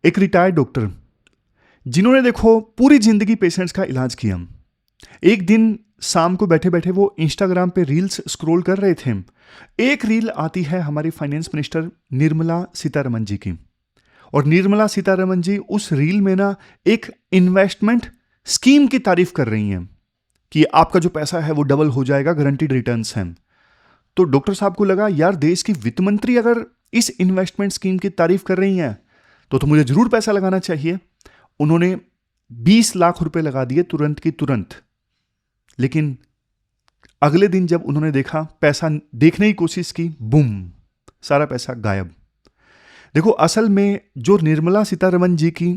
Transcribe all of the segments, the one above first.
एक retired doctor जिन्होंने देखो पूरी जिंदगी पेशेंट्स का इलाज किया। एक दिन शाम को बैठे बैठे वो इंस्टाग्राम पे रील्स स्क्रॉल कर रहे थे। एक रील आती है हमारी फाइनेंस मिनिस्टर निर्मला सीतारमण जी की, और निर्मला सीतारमण जी उस रील में ना एक इन्वेस्टमेंट स्कीम की तारीफ कर रही हैं कि आपका जो पैसा है वो डबल हो जाएगा, गारंटीड रिटर्न्स हैं। तो डॉक्टर साहब को लगा यार, देश की वित्त मंत्री अगर इस इन्वेस्टमेंट स्कीम की तारीफ कर रही हैं तो मुझे जरूर पैसा लगाना चाहिए। उन्होंने 20 लाख रुपए लगा दिए तुरंत की तुरंत। लेकिन अगले दिन जब उन्होंने देखा, पैसा देखने की कोशिश की, बूम, सारा पैसा गायब। देखो, असल में जो निर्मला सीतारमण जी की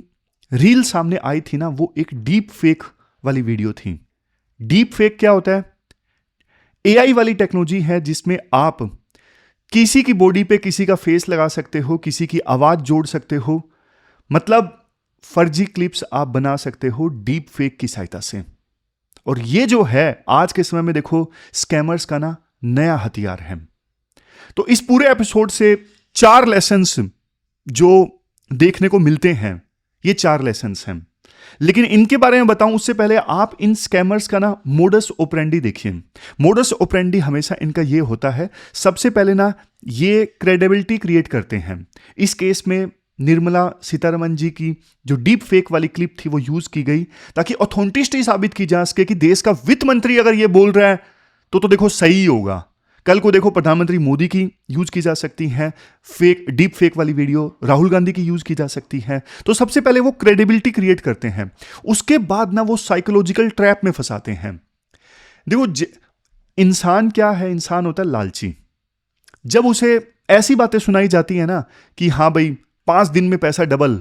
रील सामने आई थी ना, वो एक डीप फेक वाली वीडियो थी। डीप फेक क्या होता है? एआई वाली टेक्नोलॉजी है जिसमें आप किसी की बॉडी पे किसी का फेस लगा सकते हो, किसी की आवाज जोड़ सकते हो, मतलब फर्जी क्लिप्स आप बना सकते हो डीप फेक की सहायता से। और ये जो है आज के समय में देखो स्कैमर्स का ना नया हथियार है। तो इस पूरे एपिसोड से 4 लेसन्स जो देखने को मिलते हैं, ये 4 लेसन्स हैं। लेकिन इनके बारे में बताऊं उससे पहले आप इन स्कैमर्स का ना मोडस ऑपरेंडी देखिए। मोडस ऑपरेंडी हमेशा इनका ये होता है, सबसे पहले ना ये क्रेडिबिलिटी क्रिएट करते हैं। इस केस में निर्मला सीतारमण जी की जो डीप फेक वाली क्लिप थी वो यूज की गई ताकि ऑथेंटिसिटी साबित की जा सके कि देश का वित्त मंत्री अगर ये बोल रहा है तो देखो सही होगा। कल को देखो प्रधानमंत्री मोदी की यूज की जा सकती है, फेक डीप फेक वाली वीडियो राहुल गांधी की यूज की जा सकती है। तो सबसे पहले वो क्रेडिबिलिटी क्रिएट करते हैं, उसके बाद ना वो साइकोलॉजिकल ट्रैप में फंसाते हैं। देखो इंसान क्या है? इंसान होता है लालची। जब उसे ऐसी बातें सुनाई जाती है ना कि हाँ भाई 5 दिन में पैसा डबल,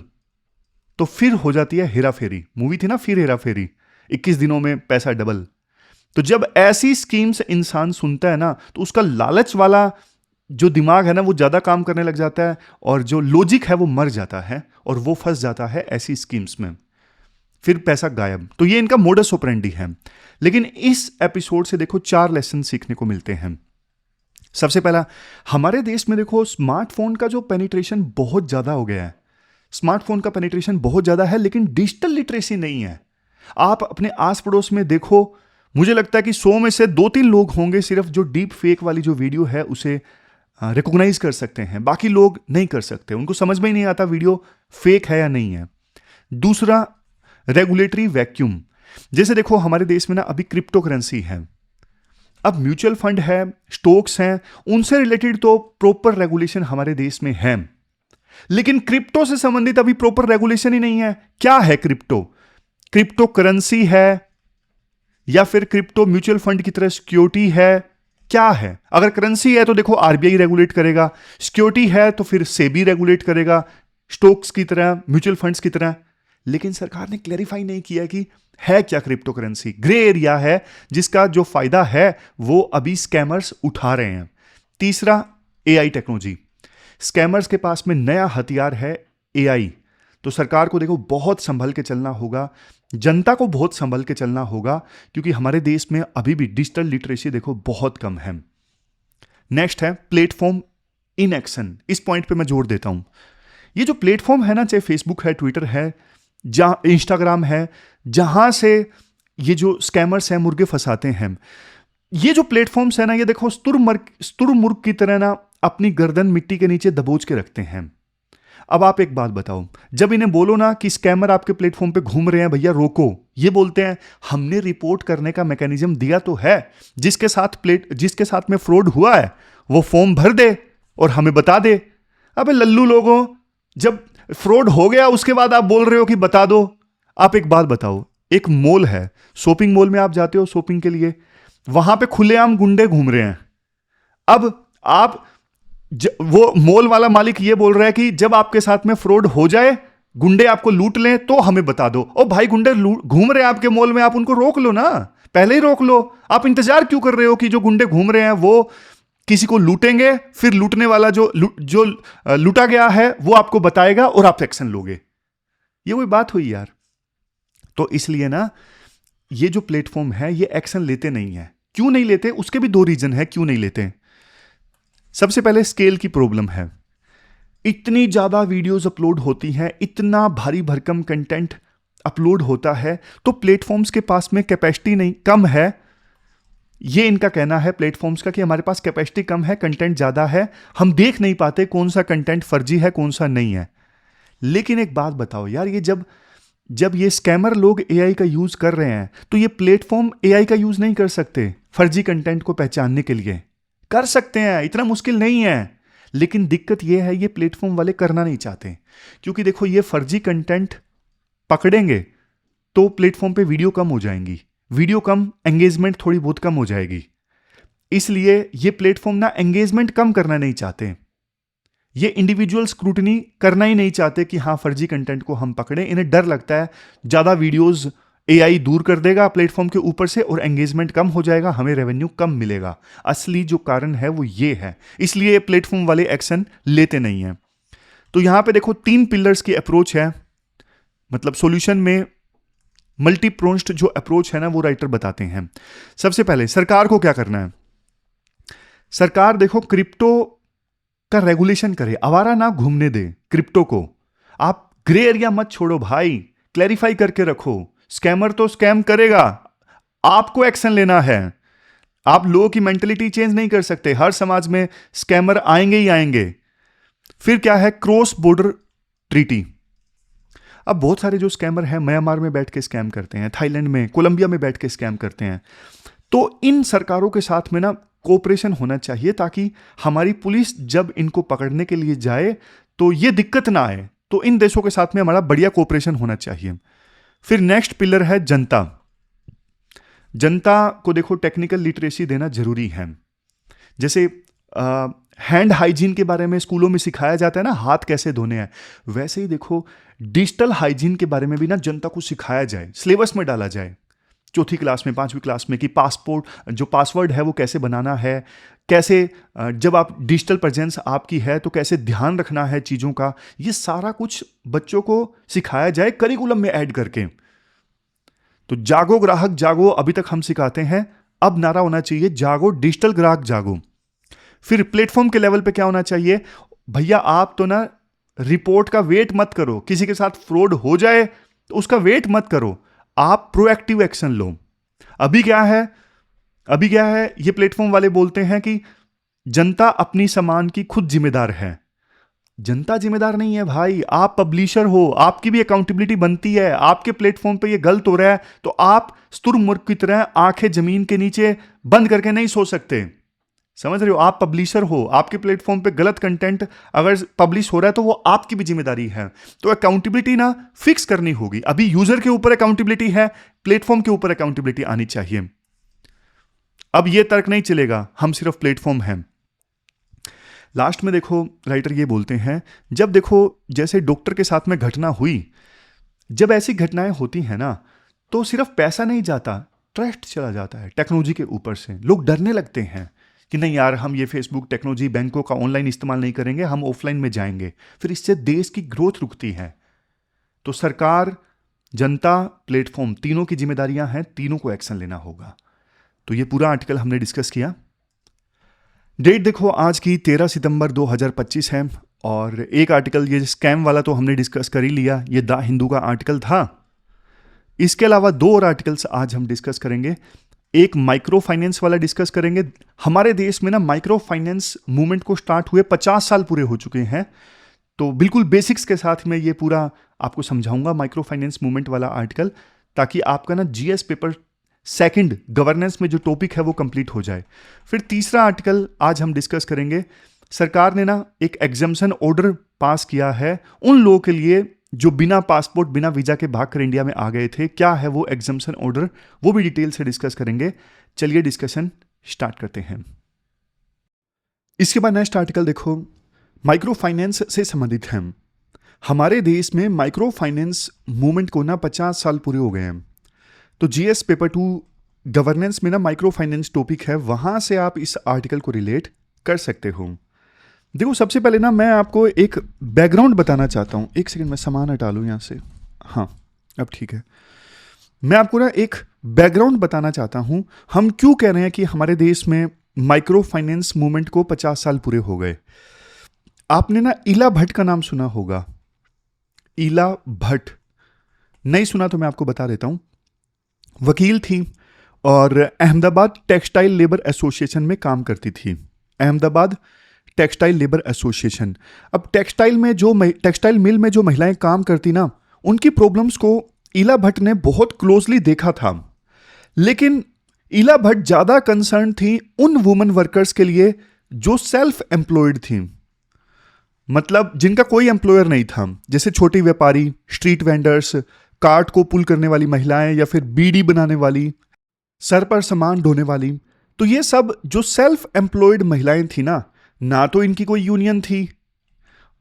तो फिर हो जाती है हेरा फेरी। मूवी थी ना फिर हेरा फेरी, 21 दिनों में पैसा डबल। तो जब ऐसी स्कीम्स इंसान सुनता है ना तो उसका लालच वाला जो दिमाग है ना वो ज्यादा काम करने लग जाता है, और जो लॉजिक है वो मर जाता है और वो फंस जाता है ऐसी स्कीम्स में, फिर पैसा गायब। तो ये इनका मोडस ऑपरेंडी है। लेकिन इस एपिसोड से देखो 4 लेसन सीखने को मिलते हैं। सबसे पहला, हमारे देश में देखो स्मार्टफोन का जो पेनिट्रेशन बहुत ज्यादा हो गया है। स्मार्टफोन का पेनिट्रेशन बहुत ज्यादा है, लेकिन डिजिटल लिटरेसी नहीं है। आप अपने आस पड़ोस में देखो, मुझे लगता है कि 100 में से 2-3 लोग होंगे सिर्फ जो डीप फेक वाली जो वीडियो है उसे रिकॉग्नाइज कर सकते हैं। बाकी लोग नहीं कर सकते, उनको समझ में ही नहीं आता वीडियो फेक है या नहीं है। दूसरा, रेगुलेटरी वैक्यूम। जैसे देखो हमारे देश में ना अभी क्रिप्टो करेंसी है, अब म्यूचुअल फंड है, स्टॉक्स हैं, उनसे रिलेटेड तो प्रॉपर रेगुलेशन हमारे देश में है, लेकिन क्रिप्टो से संबंधित अभी प्रॉपर रेगुलेशन ही नहीं है। क्या है क्रिप्टो? क्रिप्टो करेंसी है या फिर क्रिप्टो म्यूचुअल फंड की तरह सिक्योरिटी है? क्या है? अगर करेंसी है तो देखो आरबीआई रेगुलेट करेगा, सिक्योरिटी है तो फिर सेबी रेगुलेट करेगा, स्टॉक्स की तरह, म्यूचुअल फंड्स की तरह। लेकिन सरकार ने क्लैरिफाई नहीं किया कि है क्या क्रिप्टो करेंसी। ग्रे एरिया है जिसका जो फायदा है वो अभी स्कैमर्स उठा रहे हैं। तीसरा, एआई टेक्नोलॉजी। स्कैमर्स के पास में नया हथियार है एआई। तो सरकार को देखो बहुत संभल के चलना होगा, जनता को बहुत संभल के चलना होगा, क्योंकि हमारे देश में अभी भी डिजिटल लिटरेसी देखो बहुत कम है। नेक्स्ट है प्लेटफॉर्म इन एक्शन। इस पॉइंट पे मैं जोर देता हूं। ये जो प्लेटफॉर्म है ना, चाहे फेसबुक है, ट्विटर है, जहां इंस्टाग्राम है, जहां से ये जो स्कैमर्स हैं मुर्गे फंसाते हैं, ये जो प्लेटफॉर्म्स है ना, ये देखो स्तुरमुर्ग की तरह ना अपनी गर्दन मिट्टी के नीचे दबोच के रखते हैं। अब आप एक बात बताओ, जब इन्हें बोलो ना कि स्कैमर आपके प्लेटफॉर्म पे घूम रहे हैं, भैया रोको, ये बोलते हैं हमने रिपोर्ट करने का मैकेनिज्म दिया तो है, जिसके साथ में फ्रॉड हुआ है वो फॉर्म भर दे और हमें बता दे। अबे लल्लू लोगों, जब फ्रॉड हो गया उसके बाद आप बोल रहे हो कि बता दो। आप एक बात बताओ, एक मॉल है, शॉपिंग मॉल में आप जाते हो शॉपिंग के लिए, वहां पे खुलेआम गुंडे घूम रहे हैं। अब आप वो मॉल वाला मालिक ये बोल रहा है कि जब आपके साथ में फ्रॉड हो जाए, गुंडे आपको लूट लें तो हमें बता दो। ओ भाई, गुंडे घूम रहे हैं आपके मॉल में, आप उनको रोक लो ना, पहले ही रोक लो। आप इंतजार क्यों कर रहे हो कि जो गुंडे घूम रहे हैं वो किसी को लूटेंगे, फिर लूटने वाला जो लूटा गया है वो आपको बताएगा और आप एक्शन लोगे? ये कोई बात हुई यार? तो इसलिए ना ये जो प्लेटफॉर्म है ये एक्शन लेते नहीं है। क्यों नहीं लेते? उसके भी 2 रीजन है क्यों नहीं लेते। सबसे पहले स्केल की प्रॉब्लम है। इतनी ज़्यादा वीडियोस अपलोड होती हैं, इतना भारी भरकम कंटेंट अपलोड होता है, तो प्लेटफॉर्म्स के पास में कैपेसिटी नहीं, कम है। ये इनका कहना है प्लेटफॉर्म्स का कि हमारे पास कैपेसिटी कम है, कंटेंट ज़्यादा है, हम देख नहीं पाते कौन सा कंटेंट फर्जी है कौन सा नहीं है। लेकिन एक बात बताओ यार, ये जब जब ये स्कैमर लोग एआई का यूज़ कर रहे हैं, तो ये प्लेटफॉर्म एआई का यूज़ नहीं कर सकते फर्जी कंटेंट को पहचानने के लिए? कर सकते हैं, इतना मुश्किल नहीं है। लेकिन दिक्कत ये है, ये प्लेटफॉर्म वाले करना नहीं चाहते, क्योंकि देखो ये फर्जी कंटेंट पकड़ेंगे तो प्लेटफॉर्म पे वीडियो कम हो जाएंगी, वीडियो कम, एंगेजमेंट थोड़ी बहुत कम हो जाएगी। इसलिए ये प्लेटफॉर्म ना एंगेजमेंट कम करना नहीं चाहते, ये इंडिविजुअल स्क्रूटनी करना ही नहीं चाहते कि हाँ फर्जी कंटेंट को हम पकड़ें। इन्हें डर लगता है ज़्यादा वीडियोस एआई दूर कर देगा प्लेटफॉर्म के ऊपर से और एंगेजमेंट कम हो जाएगा, हमें रेवेन्यू कम मिलेगा। असली जो कारण है वो ये है, इसलिए प्लेटफॉर्म वाले एक्शन लेते नहीं हैं। तो यहां पे देखो 3 पिलर्स की अप्रोच है, मतलब सॉल्यूशन में मल्टी प्रोन्स्ड जो अप्रोच है ना वो राइटर बताते हैं। सबसे पहले सरकार को क्या करना है? सरकार देखो क्रिप्टो का रेगुलेशन करे, आवारा ना घूमने दे क्रिप्टो को। आप ग्रे एरिया मत छोड़ो भाई, क्लैरिफाई करके रखो। स्कैमर तो स्कैम करेगा, आपको एक्शन लेना है। आप लोगों की मेंटलिटी चेंज नहीं कर सकते, हर समाज में स्कैमर आएंगे ही आएंगे। फिर क्या है? Cross border treaty. अब बहुत सारे जो स्कैमर हैं म्यांमार में बैठ के स्कैम करते हैं, थाईलैंड में, कोलंबिया में बैठ के स्कैम करते हैं। तो इन सरकारों के साथ में ना कोऑपरेशन होना चाहिए, ताकि हमारी पुलिस जब इनको पकड़ने के लिए जाए तो ये दिक्कत ना आए। तो इन देशों के साथ में हमारा बढ़िया कोऑपरेशन होना चाहिए। फिर नेक्स्ट पिलर है जनता। जनता को देखो टेक्निकल लिटरेसी देना जरूरी है। जैसे हैंड हाइजीन के बारे में स्कूलों में सिखाया जाता है ना, हाथ कैसे धोने हैं, वैसे ही देखो डिजिटल हाइजीन के बारे में भी ना जनता को सिखाया जाए, सिलेबस में डाला जाए, 4th क्लास में, 5वीं क्लास में, कि पासपोर्ट जो पासवर्ड है वो कैसे बनाना है, कैसे जब आप डिजिटल प्रेजेंस आपकी है तो कैसे ध्यान रखना है चीज़ों का। ये सारा कुछ बच्चों को सिखाया जाए करिकुलम में ऐड करके। तो जागो ग्राहक जागो अभी तक हम सिखाते हैं, अब नारा होना चाहिए जागो डिजिटल ग्राहक जागो। फिर प्लेटफॉर्म के लेवल पे क्या होना चाहिए? भैया आप तो ना रिपोर्ट का वेट मत करो, किसी के साथ फ्रॉड हो जाए तो उसका वेट मत करो, आप प्रोएक्टिव एक्शन लो। अभी क्या है, ये प्लेटफॉर्म वाले बोलते हैं कि जनता अपनी सामान की खुद जिम्मेदार है। जनता जिम्मेदार नहीं है भाई, आप पब्लिशर हो, आपकी भी अकाउंटेबिलिटी बनती है। आपके प्लेटफॉर्म पे ये गलत हो रहा है तो आप स्तुरमुर्ग की तरह आंखें जमीन के नीचे बंद करके नहीं सो सकते। समझ रहे हो? आप पब्लिशर हो, आपके प्लेटफॉर्म पे गलत कंटेंट अगर पब्लिश हो रहा है तो वो आपकी भी जिम्मेदारी है। तो अकाउंटेबिलिटी ना फिक्स करनी होगी। अभी यूजर के ऊपर अकाउंटेबिलिटी है, प्लेटफॉर्म के ऊपर अकाउंटेबिलिटी आनी चाहिए। अब ये तर्क नहीं चलेगा हम सिर्फ प्लेटफॉर्म हैं। लास्ट में देखो राइटर ये बोलते हैं, जब देखो जैसे डॉक्टर के साथ में घटना हुई, जब ऐसी घटनाएं होती हैं ना तो सिर्फ पैसा नहीं जाता, ट्रस्ट चला जाता है टेक्नोलॉजी के ऊपर से। लोग डरने लगते हैं कि नहीं यार हम ये फेसबुक, टेक्नोलॉजी, बैंकों का ऑनलाइन इस्तेमाल नहीं करेंगे, हम ऑफलाइन में जाएंगे। फिर इससे देश की ग्रोथ रुकती है। तो सरकार, जनता, प्लेटफॉर्म, तीनों की जिम्मेदारियां हैं, तीनों को एक्शन लेना होगा। तो ये पूरा आर्टिकल हमने डिस्कस किया। डेट देखो आज की 13 सितंबर 2025 है। और एक आर्टिकल ये स्कैम वाला तो हमने डिस्कस कर ही लिया, ये द हिंदू का आर्टिकल था। इसके अलावा 2 और आर्टिकल्स आज हम डिस्कस करेंगे। एक माइक्रो फाइनेंस वाला डिस्कस करेंगे। हमारे देश में ना माइक्रो फाइनेंस मूवमेंट को स्टार्ट हुए 50 साल पूरे हो चुके हैं। तो बिल्कुल बेसिक्स के साथ में ये पूरा आपको समझाऊंगा माइक्रो फाइनेंस मूवमेंट वाला आर्टिकल, ताकि आपका ना जीएस पेपर सेकंड गवर्नेंस में जो टॉपिक है वो कंप्लीट हो जाए। फिर तीसरा आर्टिकल आज हम डिस्कस करेंगे। सरकार ने ना एक एग्जम्पशन ऑर्डर पास किया है उन लोगों के लिए जो बिना पासपोर्ट, बिना वीजा के भागकर इंडिया में आ गए थे। क्या है वो एग्जम्पशन ऑर्डर, वो भी डिटेल से डिस्कस करेंगे। चलिए डिस्कशन स्टार्ट करते हैं। इसके बाद नेक्स्ट आर्टिकल देखो माइक्रो फाइनेंस से संबंधित है। हमारे देश में माइक्रो फाइनेंस मूवमेंट को ना 50 साल पूरे हो गए हैं। तो जीएस पेपर 2 गवर्नेंस में ना माइक्रो फाइनेंस टॉपिक है, वहां से आप इस आर्टिकल को रिलेट कर सकते हो। देखो सबसे पहले ना मैं आपको एक बैकग्राउंड बताना चाहता हूँ। एक सेकंड, मैं सामान हटा लूँ यहाँ से। हाँ अब ठीक है। मैं आपको ना एक बैकग्राउंड बताना चाहता हूँ, हम क्यों कह रहे हैं कि हमारे देश में माइक्रो फाइनेंस मूवमेंट को 50 साल पूरे हो गए। आपने ना इला भट्ट का नाम सुना होगा। इला भट्ट, नहीं सुना तो मैं आपको बता देता हूं। वकील थी और अहमदाबाद टेक्सटाइल लेबर एसोसिएशन में काम करती थी। Ahmedabad textile labour association. अब टेक्सटाइल मिल में जो महिलाएं काम करती ना, उनकी प्रॉब्लम्स को इला भट्ट ने बहुत क्लोजली देखा था। लेकिन इला भट्ट ज्यादा कंसर्न थी उन वुमेन वर्कर्स के लिए जो सेल्फ एम्प्लॉयड थी, मतलब जिनका कोई एम्प्लॉयर नहीं था, जैसे छोटे व्यापारी, स्ट्रीट वेंडर्स, कार्ट को पुल करने वाली महिलाएं, या फिर बीड़ी बनाने वाली, सर पर सामान ढोने वाली। तो ये सब जो सेल्फ एम्प्लॉयड महिलाएं थी ना तो इनकी कोई यूनियन थी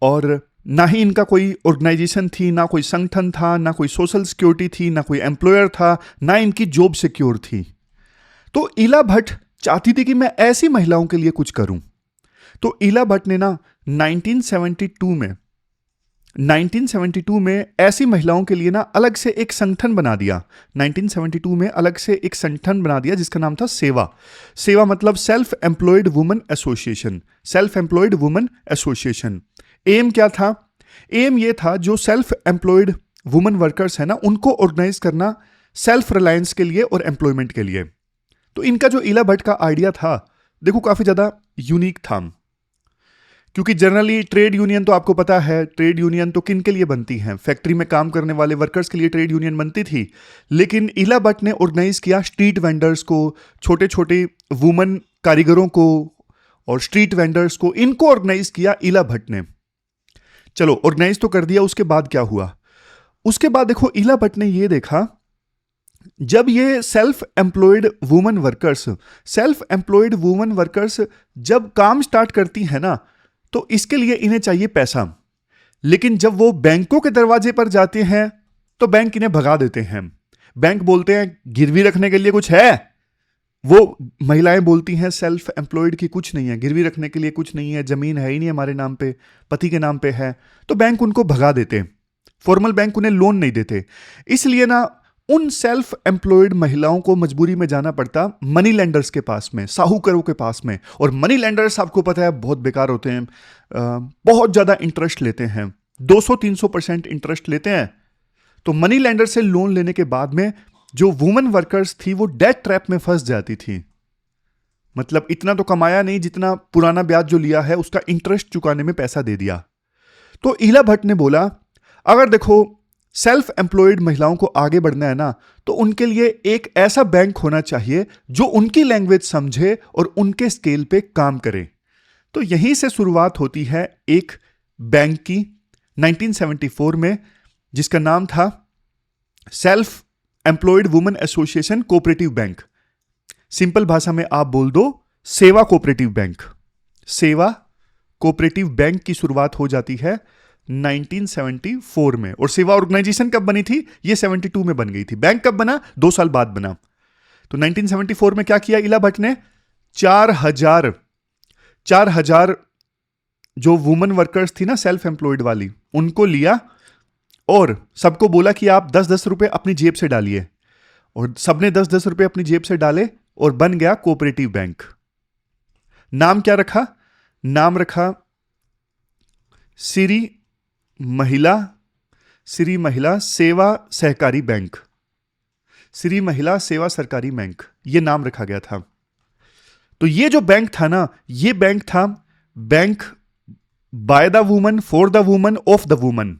और ना ही इनका कोई ऑर्गेनाइजेशन थी, ना कोई संगठन था, ना कोई सोशल सिक्योरिटी थी, ना कोई एम्प्लॉयर था, ना इनकी जॉब सिक्योर थी। तो इला भट्ट चाहती थी कि मैं ऐसी महिलाओं के लिए कुछ करूं। तो इला भट्ट ने ना 1972 में ऐसी महिलाओं के लिए ना अलग से एक संगठन बना दिया। 1972 में अलग से एक संगठन बना दिया जिसका नाम था सेवा मतलब self employed women association. Self employed women association. M क्या था? एम ये था जो सेल्फ एम्प्लॉयड वुमेन वर्कर्स है ना, उनको ऑर्गेनाइज करना सेल्फ रिलायंस के लिए और एम्प्लॉयमेंट के लिए। तो इनका जो इला भट्ट का आइडिया था, देखो काफी ज्यादा यूनिक था, क्योंकि जनरली ट्रेड यूनियन तो आपको पता है, ट्रेड यूनियन तो किन के लिए बनती हैं? फैक्ट्री में काम करने वाले वर्कर्स के लिए ट्रेड यूनियन बनती थी। लेकिन इला भट्ट ने ऑर्गेनाइज किया स्ट्रीट वेंडर्स को, छोटे छोटे वुमेन कारीगरों को और स्ट्रीट वेंडर्स को, इनको ऑर्गेनाइज किया इला भट्ट ने। चलो ऑर्गेनाइज तो कर दिया, उसके बाद क्या हुआ? उसके बाद देखो इला भट्ट ने ये देखा, जब ये सेल्फ एम्प्लॉयड वुमेन वर्कर्स जब काम स्टार्ट करती है ना, तो इसके लिए इन्हें चाहिए पैसा। लेकिन जब वो बैंकों के दरवाजे पर जाते हैं तो बैंक इन्हें भगा देते हैं। बैंक बोलते हैं गिरवी रखने के लिए कुछ है? वो महिलाएं बोलती हैं सेल्फ एम्प्लॉयड की कुछ नहीं है, गिरवी रखने के लिए कुछ नहीं है, जमीन है ही नहीं हमारे नाम पे, पति के नाम पे है। तो बैंक उनको भगा देते, फॉर्मल बैंक उन्हें लोन नहीं देते। इसलिए ना उन सेल्फ एम्प्लॉयड महिलाओं को मजबूरी में जाना पड़ता मनी लेंडर्स के पास में, साहूकारों के पास में। और मनी लेंडर्स आपको पता है बहुत बेकार होते हैं, बहुत ज्यादा इंटरेस्ट लेते हैं, 200-300% इंटरेस्ट लेते हैं। तो मनी लेंडर से लोन लेने के बाद में जो वुमेन वर्कर्स थी वो डेट ट्रैप में फंस जाती थी। मतलब इतना तो कमाया नहीं जितना पुराना ब्याज जो लिया है उसका इंटरेस्ट चुकाने में पैसा दे दिया। तो इला भट्ट ने बोला, अगर देखो सेल्फ एम्प्लॉयड महिलाओं को आगे बढ़ना है ना, तो उनके लिए एक ऐसा बैंक होना चाहिए जो उनकी लैंग्वेज समझे और उनके स्केल पे काम करे। तो यहीं से शुरुआत होती है एक बैंक की 1974 में, जिसका नाम था self employed women association cooperative bank. Simple भाषा में आप बोल दो सेवा कोऑपरेटिव बैंक। सेवा कोऑपरेटिव बैंक की शुरुआत हो जाती है 1974 में। और सेवा ऑर्गेनाइजेशन कब बनी थी? ये 72 में बन गई थी। बैंक कब बना? 2 साल बाद बना। तो 1974 में क्या किया इला भट्ट ने? 4,000 जो वुमेन वर्कर्स थी ना सेल्फ एम्प्लॉयड वाली, उनको लिया और सबको बोला कि आप 10-10 रुपए अपनी जेब से डालिए। और सबने 10-10 रुपए अपनी जेब से डाले और बन गया कोऑपरेटिव बैंक। नाम क्या रखा? नाम रखा श्री महिला सेवा सहकारी बैंक। श्री महिला सेवा सरकारी बैंक, ये नाम रखा गया था। तो ये जो बैंक था ना, ये बैंक था bank by the woman, for the woman, of the woman.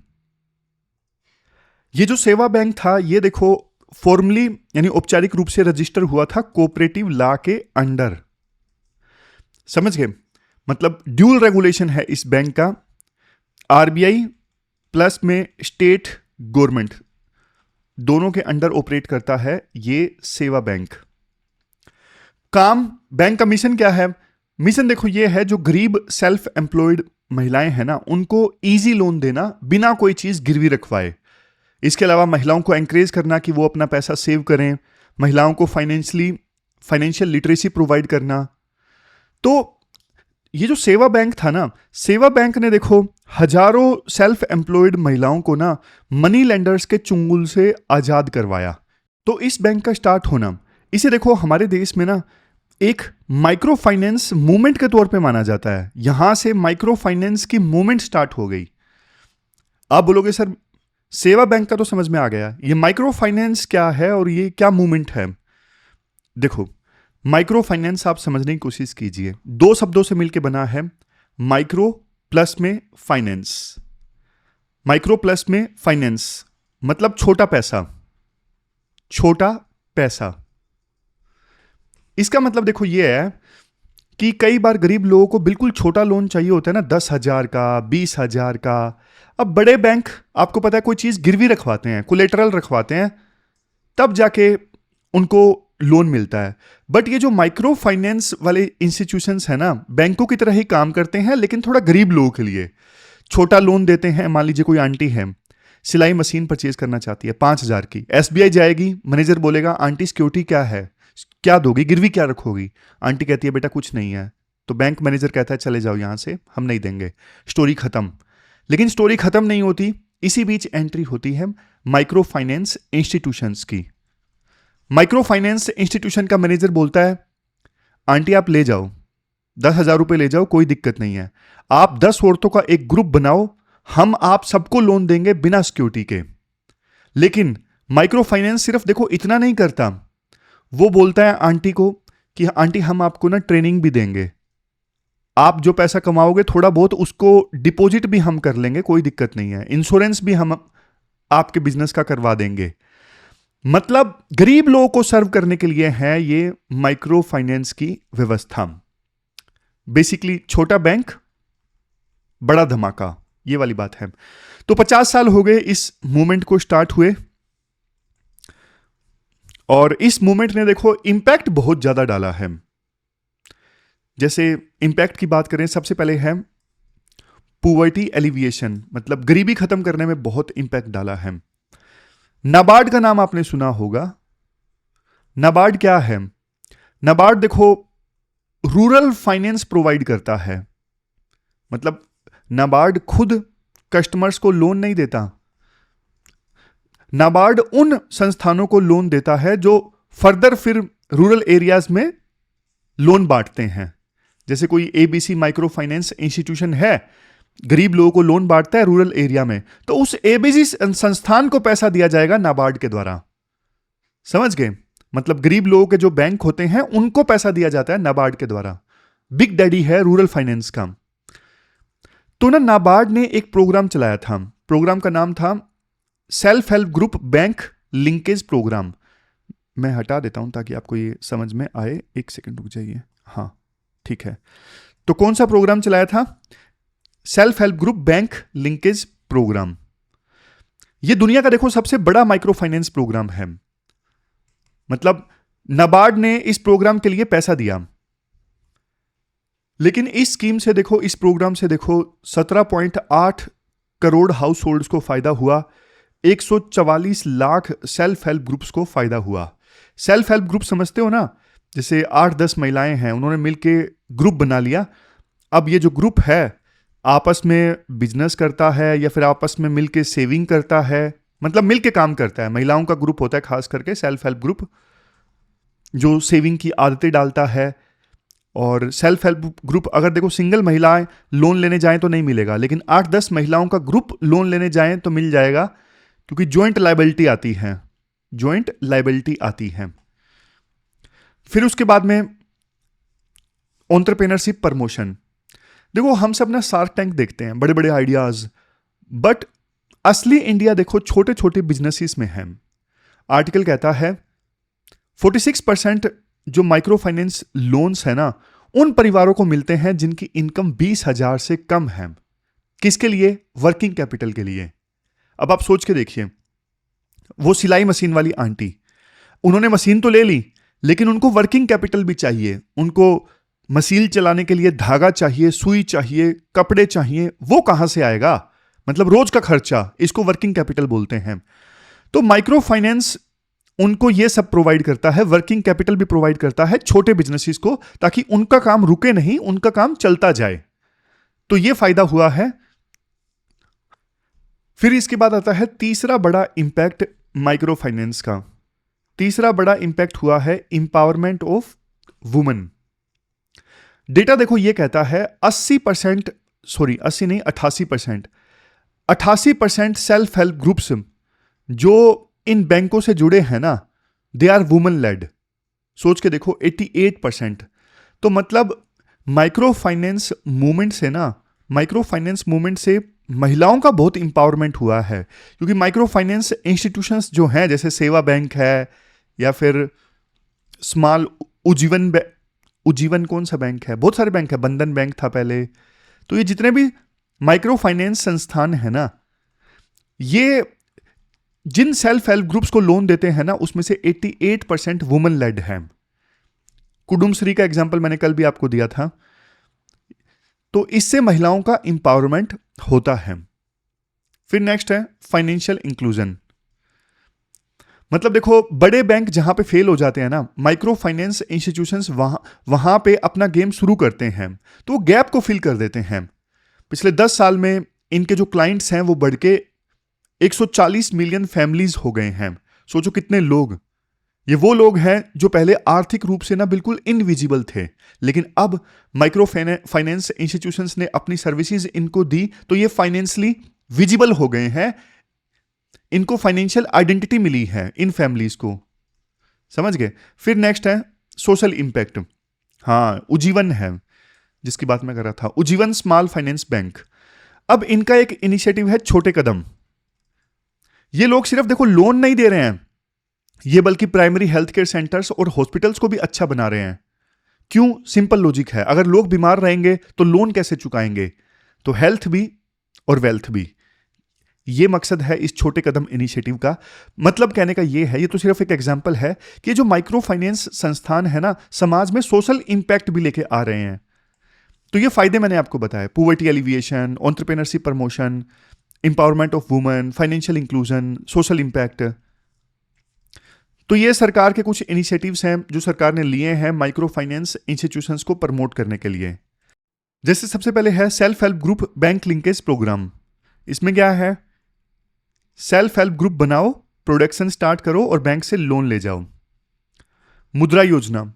ये जो सेवा बैंक था, ये देखो फॉर्मली यानी औपचारिक रूप से रजिस्टर हुआ था कोऑपरेटिव लॉ के अंडर। समझ गए? मतलब ड्यूल रेगुलेशन है इस बैंक का, आरबीआई प्लस में स्टेट गवर्नमेंट दोनों के अंडर ऑपरेट करता है ये सेवा बैंक। काम बैंक का मिशन क्या है? मिशन देखो ये है, जो गरीब सेल्फ एम्प्लॉयड महिलाएं हैं ना, उनको इजी लोन देना बिना कोई चीज गिरवी रखवाए। इसके अलावा महिलाओं को एंकरेज करना कि वो अपना पैसा सेव करें, महिलाओं को फाइनेंशियल लिटरेसी प्रोवाइड करना। तो ये जो सेवा बैंक था ना, सेवा बैंक ने देखो हजारों सेल्फ एम्प्लॉयड महिलाओं को ना मनी लेंडर्स के चुंगल से आजाद करवाया। तो इस बैंक का स्टार्ट होना, इसे देखो हमारे देश में ना एक माइक्रो फाइनेंस मूवमेंट के तौर पे माना जाता है। यहां से माइक्रो फाइनेंस की मूवमेंट स्टार्ट हो गई। आप बोलोगे सर सेवा बैंक का तो समझ में आ गया, ये माइक्रो फाइनेंस क्या है और ये क्या मूवमेंट है? देखो, माइक्रो फाइनेंस आप समझने की कोशिश कीजिए। दो शब्दों से मिलकर बना है, माइक्रो प्लस में फाइनेंस। माइक्रो प्लस में फाइनेंस मतलब छोटा पैसा, छोटा पैसा। इसका मतलब देखो ये है कि कई बार गरीब लोगों को बिल्कुल छोटा लोन चाहिए होता है ना, 10,000 का, 20,000 का। अब बड़े बैंक आपको पता है कोई चीज गिरवी रखवाते हैं, कोलेटरल रखवाते हैं, तब जाके उनको लोन मिलता है। बट ये जो माइक्रो फाइनेंस वाले इंस्टीट्यूशंस है ना, बैंकों की तरह ही काम करते हैं, लेकिन थोड़ा गरीब लोगों के लिए छोटा लोन देते हैं। मान लीजिए कोई आंटी है, सिलाई मशीन परचेज करना चाहती है 5,000 की। एसबीआई जाएगी, मैनेजर बोलेगा आंटी सिक्योरिटी क्या है, क्या दोगी, गिरवी क्या रखोगी? आंटी कहती है बेटा कुछ नहीं है। तो बैंक मैनेजर कहता है चले जाओ यहां से, हम नहीं देंगे। स्टोरी खत्म। लेकिन स्टोरी खत्म नहीं होती, इसी बीच एंट्री होती है माइक्रो फाइनेंस इंस्टीट्यूशंस की। माइक्रो फाइनेंस इंस्टीट्यूशन का मैनेजर बोलता है आंटी आप ले जाओ, 10,000 रुपए ले जाओ, कोई दिक्कत नहीं है। आप 10 औरतों का एक ग्रुप बनाओ, हम आप सबको लोन देंगे बिना सिक्योरिटी के। लेकिन माइक्रो फाइनेंस सिर्फ देखो इतना नहीं करता, वो बोलता है आंटी को कि आंटी हम आपको ना ट्रेनिंग भी देंगे, आप जो पैसा कमाओगे थोड़ा बहुत उसको डिपॉजिट भी हम कर लेंगे, कोई दिक्कत नहीं है। इंश्योरेंस भी हम आपके बिजनेस का करवा देंगे। मतलब गरीब लोगों को सर्व करने के लिए है ये माइक्रो फाइनेंस की व्यवस्था। बेसिकली छोटा बैंक बड़ा धमाका, ये वाली बात है। तो 50 साल हो गए इस मूवमेंट को स्टार्ट हुए, और इस मूवमेंट ने देखो इंपैक्ट बहुत ज्यादा डाला है। जैसे इंपैक्ट की बात करें, सबसे पहले है पॉवर्टी एलिविएशन, मतलब गरीबी खत्म करने में बहुत इंपैक्ट डाला है। नाबार्ड का नाम आपने सुना होगा। नाबार्ड क्या है? नाबार्ड देखो रूरल फाइनेंस प्रोवाइड करता है। मतलब नाबार्ड खुद कस्टमर्स को लोन नहीं देता, नाबार्ड उन संस्थानों को लोन देता है जो फर्दर फिर रूरल एरियाज में लोन बांटते हैं। जैसे कोई एबीसी माइक्रो फाइनेंस इंस्टीट्यूशन है, गरीब लोगों को लोन बांटता है रूरल एरिया में, तो उस एबीसी संस्थान को पैसा दिया जाएगा नाबार्ड के द्वारा। समझ गए? मतलब गरीब लोगों के जो बैंक होते हैं उनको पैसा दिया जाता है नाबार्ड के द्वारा। बिग डैडी है रूरल फाइनेंस का। तो ना नाबार्ड ने एक प्रोग्राम चलाया था, प्रोग्राम का नाम था self help group bank linkage programme. मैं हटा देता हूं ताकि आपको ये समझ में आए। एक सेकंड रुक जाइए। हाँ ठीक है। तो कौन सा प्रोग्राम चलाया था? Self help group bank linkage programme. ये दुनिया का देखो सबसे बड़ा माइक्रो फाइनेंस प्रोग्राम है। मतलब नाबार्ड ने इस प्रोग्राम के लिए पैसा दिया, लेकिन इस स्कीम से देखो, इस प्रोग्राम से देखो 17.8 करोड़ हाउस होल्ड्स को फायदा हुआ, 144 लाख सेल्फ हेल्प ग्रुप्स को फायदा हुआ। सेल्फ हेल्प ग्रुप समझते हो ना, जैसे 8-10 महिलाएं हैं, उन्होंने मिलके ग्रुप बना लिया। अब ये जो ग्रुप है आपस में बिजनेस करता है या फिर आपस में मिलके सेविंग करता है, मतलब मिलके काम करता है। महिलाओं का ग्रुप होता है खास करके सेल्फ हेल्प ग्रुप, जो सेविंग की आदतें डालता है। और सेल्फ हेल्प ग्रुप अगर देखो सिंगल महिलाएं लोन लेने जाएं तो नहीं मिलेगा, लेकिन 8-10 महिलाओं का ग्रुप लोन लेने जाएं तो मिल जाएगा, क्योंकि ज्वाइंट लायबिलिटी आती है, ज्वाइंट लायबिलिटी आती है। फिर उसके बाद में एंटरप्रेन्योरशिप प्रमोशन। देखो हम सब ना शार्क टैंक देखते हैं, बड़े बड़े आइडियाज, बट असली इंडिया देखो छोटे छोटे बिजनेसेस में है। आर्टिकल कहता है 46% जो माइक्रो फाइनेंस लोन्स है ना, उन परिवारों को मिलते हैं जिनकी इनकम 20,000 से कम है। किसके लिए? वर्किंग कैपिटल के लिए। अब आप सोच के देखिए, वो सिलाई मशीन वाली आंटी, उन्होंने मशीन तो ले ली, लेकिन उनको वर्किंग कैपिटल भी चाहिए। उनको मशीन चलाने के लिए धागा चाहिए, सुई चाहिए, कपड़े चाहिए। वो कहां से आएगा? मतलब रोज का खर्चा, इसको वर्किंग कैपिटल बोलते हैं। तो माइक्रो फाइनेंस उनको ये सब प्रोवाइड करता है, वर्किंग कैपिटल भी प्रोवाइड करता है छोटे बिजनेसेस को, ताकि उनका काम रुके नहीं, उनका काम चलता जाए। तो ये फायदा हुआ है। फिर इसके बाद आता है तीसरा बड़ा इंपैक्ट माइक्रो फाइनेंस का। तीसरा बड़ा इंपैक्ट हुआ है इंपावरमेंट ऑफ वुमेन। डेटा देखो ये कहता है 80% सॉरी 80 नहीं 88% सेल्फ हेल्प ग्रुप्स जो इन बैंकों से जुड़े हैं ना, दे आर वुमेन लेड। सोच के देखो 88%। तो मतलब माइक्रो फाइनेंस मूवमेंट से ना, माइक्रो फाइनेंस मूवमेंट से महिलाओं का बहुत इंपावरमेंट हुआ है। क्योंकि माइक्रो फाइनेंस इंस्टीट्यूशंस जो हैं, जैसे सेवा बैंक है या फिर स्मॉल उज्जीवन कौन सा बैंक है, बहुत सारे बैंक है, बंधन बैंक था पहले। तो ये जितने भी माइक्रो फाइनेंस संस्थान है ना, ये जिन सेल्फ हेल्प ग्रुप्स को लोन देते हैं ना, उसमें से 88% वुमेन लेड है। कुडुमश्री का एग्जांपल मैंने कल भी आपको दिया था। तो इससे महिलाओं का इंपावरमेंट होता है। फिर नेक्स्ट है फाइनेंशियल इंक्लूजन। मतलब देखो बड़े बैंक जहां पे फेल हो जाते हैं ना, माइक्रो फाइनेंस इंस्टीट्यूशंस वहां पे अपना गेम शुरू करते हैं, तो वो गैप को फिल कर देते हैं। पिछले 10 साल में इनके जो क्लाइंट्स हैं वो बढ़ के 140 मिलियन फैमिलीज हो गए हैं। सोचो कितने लोग। ये वो लोग हैं जो पहले आर्थिक रूप से ना बिल्कुल इनविजिबल थे, लेकिन अब माइक्रो फाइनेंस इंस्टीट्यूशंस ने अपनी सर्विसेज इनको दी, तो ये फाइनेंशियली विजिबल हो गए हैं। इनको फाइनेंशियल आइडेंटिटी मिली है इन फैमिलीज को। समझ गए। फिर नेक्स्ट है सोशल इंपैक्ट। हाँ, उज्जीवन है जिसकी बात मैं कर रहा था, उज्जीवन स्मॉल फाइनेंस बैंक। अब इनका एक इनिशिएटिव है छोटे कदम। ये लोग सिर्फ देखो लोन नहीं दे रहे हैं, ये बल्कि प्राइमरी हेल्थ केयर सेंटर्स और हॉस्पिटल्स को भी अच्छा बना रहे हैं। क्यों? सिंपल लॉजिक है, अगर लोग बीमार रहेंगे तो लोन कैसे चुकाएंगे? तो हेल्थ भी और वेल्थ भी। ये मकसद है इस छोटे कदम इनिशिएटिव का। मतलब कहने का ये है, ये तो सिर्फ एक एग्जांपल है कि जो माइक्रो फाइनेंस संस्थान है ना, समाज में सोशल इंपैक्ट भी लेके आ रहे हैं। तो ये फायदे मैंने आपको बताए, poverty alleviation, entrepreneurship promotion, empowerment of women, financial inclusion, social impact. तो ये सरकार के कुछ इनिशिएटिव्स हैं जो सरकार ने लिए हैं माइक्रो फाइनेंस इंस्टीट्यूशंस को प्रमोट करने के लिए। जैसे सबसे पहले है self help group bank linkage programme. इसमें क्या है? सेल्फ हेल्प ग्रुप बनाओ, प्रोडक्शन स्टार्ट करो और बैंक से लोन ले जाओ। मुद्रा योजना,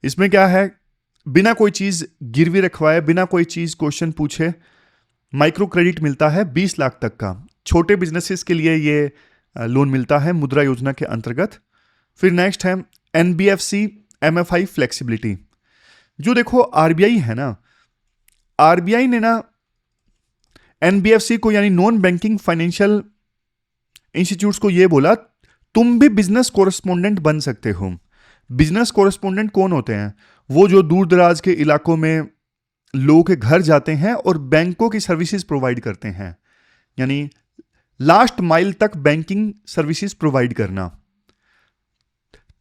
इसमें क्या है? बिना कोई चीज गिरवी रखवाए, बिना कोई चीज क्वेश्चन पूछे माइक्रो क्रेडिट मिलता है 20 लाख तक का। छोटे बिजनेसेस के लिए ये लोन मिलता है मुद्रा योजना के अंतर्गत। फिर नेक्स्ट है NBFC MFI फ्लेक्सिबिलिटी। जो देखो आरबीआई है ना, आरबीआई ने ना NBFC को यानी नॉन बैंकिंग फाइनेंशियल इंस्टीट्यूट्स को ये बोला, तुम भी बिजनेस कोरेस्पोंडेंट बन सकते हो। बिजनेस कोरेस्पोंडेंट कौन होते हैं? वो जो दूर दराज के इलाकों में लोगों के घर जाते हैं और बैंकों की सर्विसेज प्रोवाइड करते हैं, यानी लास्ट माइल तक बैंकिंग सर्विसेज प्रोवाइड करना।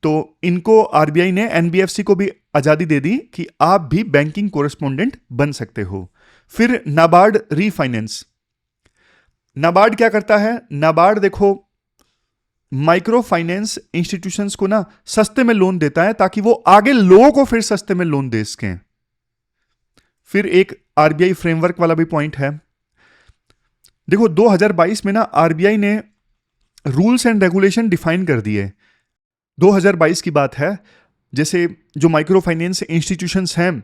तो इनको आरबीआई ने NBFC को भी आजादी दे दी कि आप भी बैंकिंग कोरेस्पोंडेंट बन सकते हो। फिर नाबार्ड रीफाइनेंस। नाबार्ड क्या करता है? नाबार्ड देखो माइक्रो फाइनेंस इंस्टीट्यूशंस को ना सस्ते में लोन देता है ताकि वो आगे लोगों को फिर सस्ते में लोन दे सकें। फिर एक आरबीआई फ्रेमवर्क वाला भी पॉइंट है। देखो 2022 में ना आरबीआई ने रूल्स एंड रेगुलेशन डिफाइन कर दिए। 2022 की बात है। जैसे जो माइक्रो फाइनेंस इंस्टीट्यूशंस हैं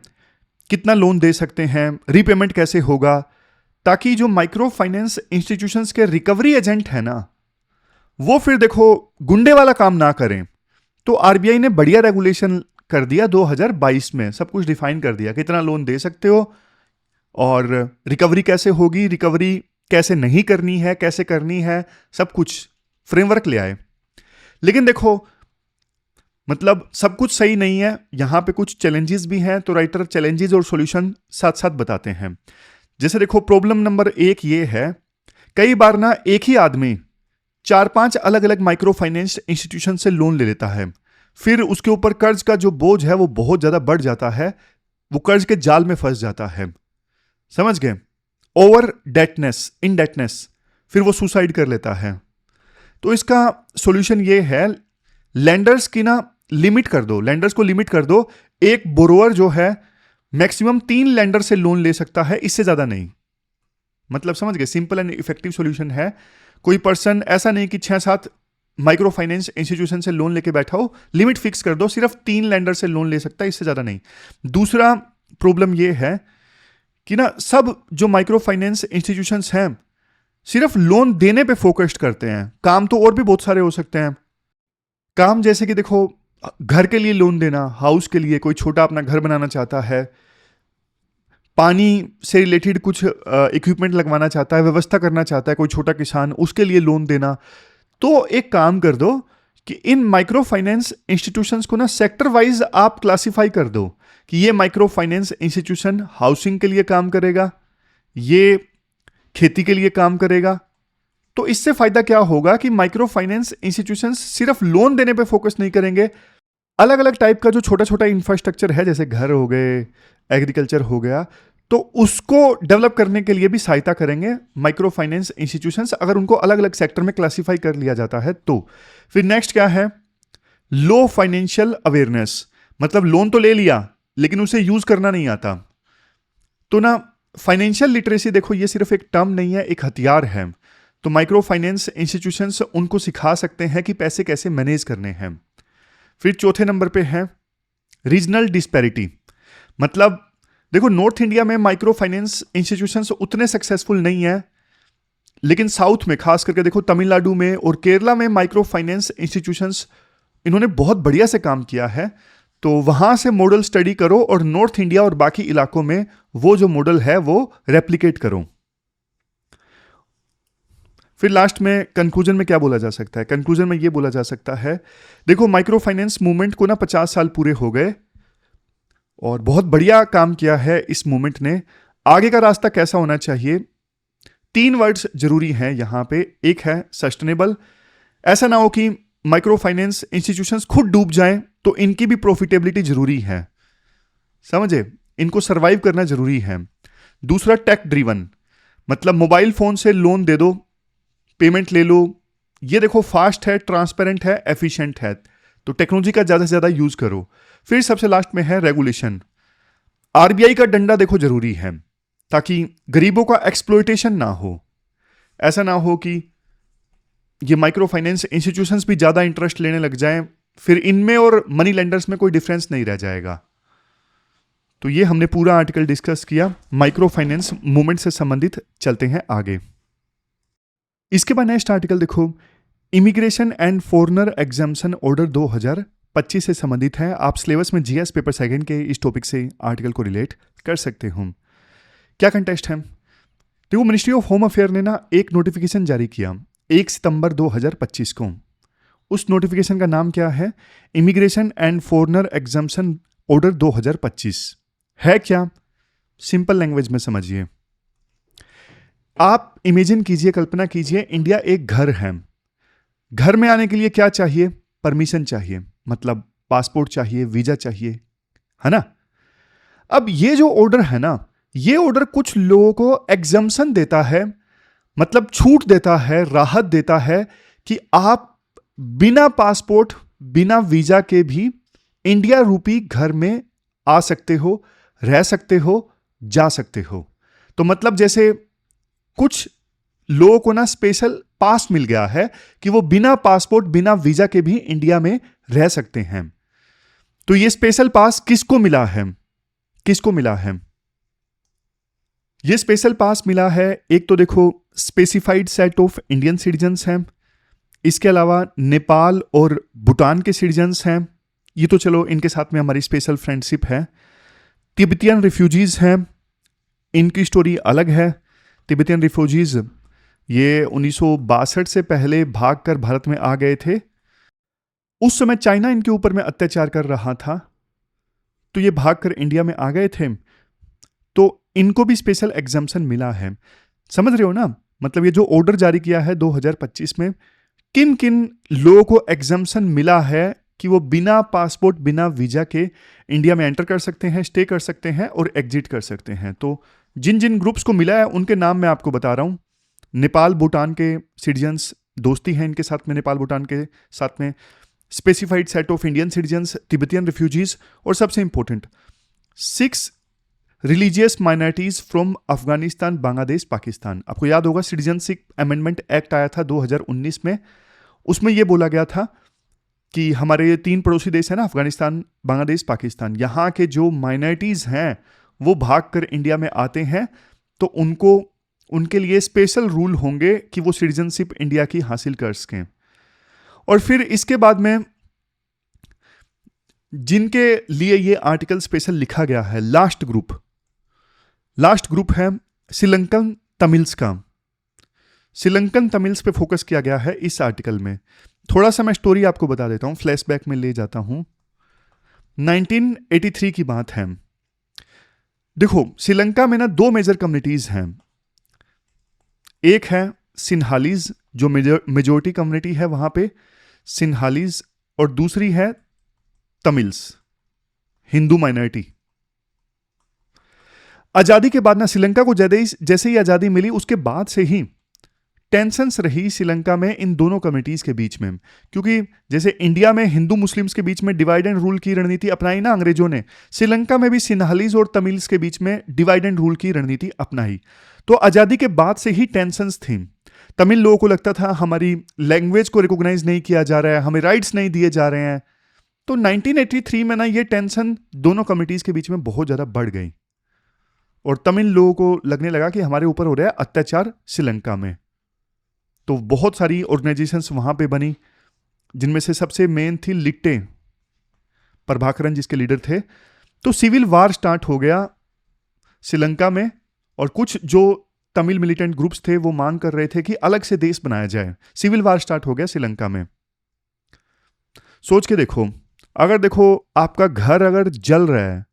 कितना लोन दे सकते हैं, रीपेमेंट कैसे होगा, ताकि जो माइक्रो फाइनेंस इंस्टीट्यूशंस के रिकवरी एजेंट है ना, वो फिर देखो गुंडे वाला काम ना करें। तो आरबीआई ने बढ़िया रेगुलेशन कर दिया 2022 में, सब कुछ डिफाइन कर दिया, कितना लोन दे सकते हो और रिकवरी कैसे होगी, रिकवरी कैसे नहीं करनी है, कैसे करनी है, सब कुछ फ्रेमवर्क ले आए। लेकिन देखो मतलब सब कुछ सही नहीं है, यहां पे कुछ चैलेंजेस भी हैं। तो राइटर चैलेंजेस और सॉल्यूशन साथ साथ बताते हैं। जैसे देखो प्रॉब्लम नंबर 1 ये है, कई बार ना एक ही आदमी 4-5 अलग अलग माइक्रो फाइनेंस इंस्टीट्यूशन से लोन ले लेता है, फिर उसके ऊपर कर्ज का जो बोझ है वो बहुत ज्यादा बढ़ जाता है, वो कर्ज के जाल में फंस जाता है। समझ गए? ओवर डेटनेस, इनडेटनेस, फिर वो सुसाइड कर लेता है। तो इसका सॉल्यूशन ये है, लेंडर्स की ना लिमिट कर दो, लेंडर्स को लिमिट कर दो। एक बोरोवर जो है मैक्सिमम 3 लेंडर से लोन ले सकता है, इससे ज्यादा नहीं। मतलब समझ गए? सिंपल एंड इफेक्टिव सॉल्यूशन है। कोई पर्सन ऐसा नहीं कि 6-7 माइक्रो फाइनेंस इंस्टीट्यूशन से लोन लेके बैठा हो, लिमिट फिक्स कर दो, सिर्फ 3 लैंडर से लोन ले सकता है, इससे ज़्यादा नहीं। दूसरा प्रॉब्लम ये है कि ना सब जो माइक्रो फाइनेंस इंस्टीट्यूशंस हैं सिर्फ लोन देने पे फोकस्ड करते हैं, काम तो और भी बहुत सारे हो सकते हैं। काम जैसे कि देखो, घर के लिए लोन देना, हाउस के लिए, कोई छोटा अपना घर बनाना चाहता है, पानी से रिलेटेड कुछ इक्विपमेंट लगवाना चाहता है, व्यवस्था करना चाहता है कोई छोटा किसान, उसके लिए लोन देना। तो एक काम कर दो कि इन माइक्रो फाइनेंस इंस्टीट्यूशंस को ना सेक्टर वाइज आप क्लासिफाई कर दो कि ये माइक्रो फाइनेंस इंस्टीट्यूशन हाउसिंग के लिए काम करेगा, ये खेती के लिए काम करेगा। तो इससे फायदा क्या होगा कि माइक्रो फाइनेंस इंस्टीट्यूशंस सिर्फ लोन देने पे फोकस नहीं करेंगे, अलग अलग टाइप का जो छोटा छोटा इंफ्रास्ट्रक्चर है, जैसे घर हो गए, एग्रीकल्चर हो गया, तो उसको डेवलप करने के लिए भी सहायता करेंगे माइक्रो फाइनेंस इंस्टीट्यूशंस, अगर उनको अलग अलग सेक्टर में क्लासिफाई कर लिया जाता है तो। फिर नेक्स्ट क्या है, लो फाइनेंशियल अवेयरनेस, मतलब लोन तो ले लिया लेकिन उसे यूज करना नहीं आता। तो ना फाइनेंशियल लिटरेसी, देखो ये सिर्फ एक टर्म नहीं है, एक हथियार है। तो माइक्रो फाइनेंस इंस्टीट्यूशंस उनको सिखा सकते हैं कि पैसे कैसे मैनेज करने हैं। फिर चौथे नंबर पे है रीजनल डिस्पैरिटी, मतलब देखो नॉर्थ इंडिया में माइक्रो फाइनेंस इंस्टीट्यूशंस उतने सक्सेसफुल नहीं है, लेकिन साउथ में खास करके देखो तमिलनाडु में और केरला में माइक्रो फाइनेंस इंस्टीट्यूशंस इन्होंने बहुत बढ़िया से काम किया है। तो वहां से मॉडल स्टडी करो और नॉर्थ इंडिया और बाकी इलाकों में वो जो मॉडल है वो रेप्लिकेट करो। फिर लास्ट में कंक्लूजन में क्या बोला जा सकता है, कंक्लूजन में ये बोला जा सकता है, देखो माइक्रो फाइनेंस मूवमेंट को ना 50 साल पूरे हो गए और बहुत बढ़िया काम किया है इस मूवमेंट ने। आगे का रास्ता कैसा होना चाहिए, 3 वर्ड्स जरूरी हैं यहां पे। एक है सस्टेनेबल, ऐसा ना हो कि माइक्रो फाइनेंस इंस्टीट्यूशंस खुद डूब जाएं, तो इनकी भी प्रॉफिटेबिलिटी जरूरी है, समझे, इनको सरवाइव करना जरूरी है। दूसरा टेक ड्रिवन, मतलब मोबाइल फोन से लोन दे दो, पेमेंट ले लो, ये देखो फास्ट है, ट्रांसपेरेंट है, एफिशिएंट है, तो टेक्नोलॉजी का ज्यादा से ज्यादा यूज करो। फिर सबसे लास्ट में है रेगुलेशन, आरबीआई का डंडा देखो जरूरी है ताकि गरीबों का एक्सप्लॉयटेशन ना हो। ऐसा ना हो कि ये माइक्रो फाइनेंस इंस्टीट्यूशंस भी ज्यादा इंटरेस्ट लेने लग जाएं, फिर इनमें और मनी लेंडर्स में कोई डिफरेंस नहीं रह जाएगा। तो ये हमने पूरा आर्टिकल डिस्कस किया माइक्रो फाइनेंस मूवमेंट से संबंधित। चलते हैं आगे। इसके बाद नेक्स्ट आर्टिकल देखो, immigration and foreigner exemption order 2025 से संबंधित है। आप सिलेबस में जीएस पेपर सेकंड के इस टॉपिक से आर्टिकल को रिलेट कर सकते हो। क्या कंटेस्ट है, देखो मिनिस्ट्री ऑफ होम अफेयर ने ना एक नोटिफिकेशन जारी किया 1 सितंबर 2025 को। उस नोटिफिकेशन का नाम क्या है, immigration and foreigner exemption order 2025 है। क्या, सिंपल लैंग्वेज में समझिए। आप इमेजिन कीजिए, कल्पना कीजिए, इंडिया एक घर है। घर में आने के लिए क्या चाहिए, परमिशन चाहिए, मतलब पासपोर्ट चाहिए, वीजा चाहिए, है ना। अब ये जो ऑर्डर है ना, ये ऑर्डर कुछ लोगों को एग्जम्पशन देता है, मतलब छूट देता है, राहत देता है कि आप बिना पासपोर्ट, बिना वीजा के भी इंडिया रूपी घर में आ सकते हो, रह सकते हो, जा सकते हो। तो मतलब जैसे कुछ लोगों को ना स्पेशल पास मिल गया है कि वो बिना पासपोर्ट, बिना वीजा के भी इंडिया में रह सकते हैं। तो ये स्पेशल पास किसको मिला है, किसको मिला है, ये स्पेशल पास मिला है, एक तो देखो specified set of Indian citizens हैं, इसके अलावा नेपाल और भूटान के सिटीजन्स हैं, ये तो चलो इनके साथ में हमारी स्पेशल फ्रेंडशिप है। तिब्बतियन रिफ्यूजीज हैं, इनकी स्टोरी अलग है। तिब्बतियन रिफ्यूजीज ये 1962 से पहले भागकर भारत में आ गए थे। उस समय चाइना इनके ऊपर में अत्याचार कर रहा था, तो ये भागकर इंडिया में आ गए थे, तो इनको भी स्पेशल एग्जम्पशन मिला है। समझ रहे हो ना, मतलब ये जो ऑर्डर जारी किया है 2025 में, किन किन लोगों को एग्जम्पशन मिला है कि वो बिना पासपोर्ट, बिना वीजा के इंडिया में एंटर कर सकते हैं, स्टे कर सकते हैं और एग्जिट कर सकते हैं। तो जिन जिन ग्रुप्स को मिला है उनके नाम मैं आपको बता रहा हूं। नेपाल भूटान के सिटीजन्स, दोस्ती है इनके साथ में, नेपाल भूटान के साथ में, specified set of Indian citizens, Tibetan refugees, और सबसे important 6 religious minorities from Afghanistan, Bangladesh, Pakistan. आपको याद होगा सिटीजनशिप अमेंडमेंट एक्ट आया था 2019 में, उसमें यह बोला गया था कि हमारे ये 3 पड़ोसी देश हैं ना, अफगानिस्तान, बांग्लादेश, पाकिस्तान, यहाँ के जो माइनॉरिटीज़ हैं वो भाग कर इंडिया में आते हैं, तो उनके लिए स्पेशल रूल होंगे कि वो सिटीजनशिप इंडिया की हासिल कर सकें। और फिर इसके बाद में जिनके लिए ये आर्टिकल स्पेशल लिखा गया है, लास्ट ग्रुप है श्रीलंकन तमिल्स का। श्रीलंकन तमिल्स पे फोकस किया गया है इस आर्टिकल में। थोड़ा सा मैं स्टोरी आपको बता देता हूं, फ्लैशबैक में ले जाता हूं। 1983 की बात है। देखो, श्रीलंका में ना 2 मेजर कम्युनिटीज हैं। एक है सिन्हालीज, जो मेजोरिटी कम्युनिटी है वहां पे, सिन्हालीज, और दूसरी है तमिल्स, हिंदू माइनॉरिटी। आजादी के बाद ना श्रीलंका को जैसे ही आजादी मिली, उसके बाद से ही टेंशंस रही श्रीलंका में इन दोनों कम्युनिटीज के बीच में। क्योंकि जैसे इंडिया में हिंदू मुस्लिम्स के बीच में डिवाइड एंड रूल की रणनीति अपनाई ना अंग्रेजों ने, श्रीलंका में भी सिन्हालीज और तमिल्स के बीच में डिवाइड एंड रूल की रणनीति अपनाई। तो आजादी के बाद से ही टेंशंस थी। तमिल लोगों को लगता था हमारी लैंग्वेज को रिकॉग्नाइज नहीं किया जा रहा है, हमें राइट्स नहीं दिए जा रहे हैं। तो 1983 में ना ये टेंशन दोनों कम्युनिटीज के बीच में बहुत ज्यादा बढ़ गई, और तमिल लोगों को लगने लगा कि हमारे ऊपर हो रहा है अत्याचार श्रीलंका में। तो बहुत सारी ऑर्गेनाइजेशंस वहां पे बनी, जिनमें से सबसे मेन थी लिट्टे प्रभाकरन, जिसके लीडर थे। तो सिविल वार स्टार्ट हो गया श्रीलंका में, और कुछ जो तमिल मिलिटेंट ग्रुप्स थे वो मांग कर रहे थे कि अलग से देश बनाया जाए। सिविल वार स्टार्ट हो गया श्रीलंका में। सोच के देखो, देखो आपका घर अगर जल रहा है,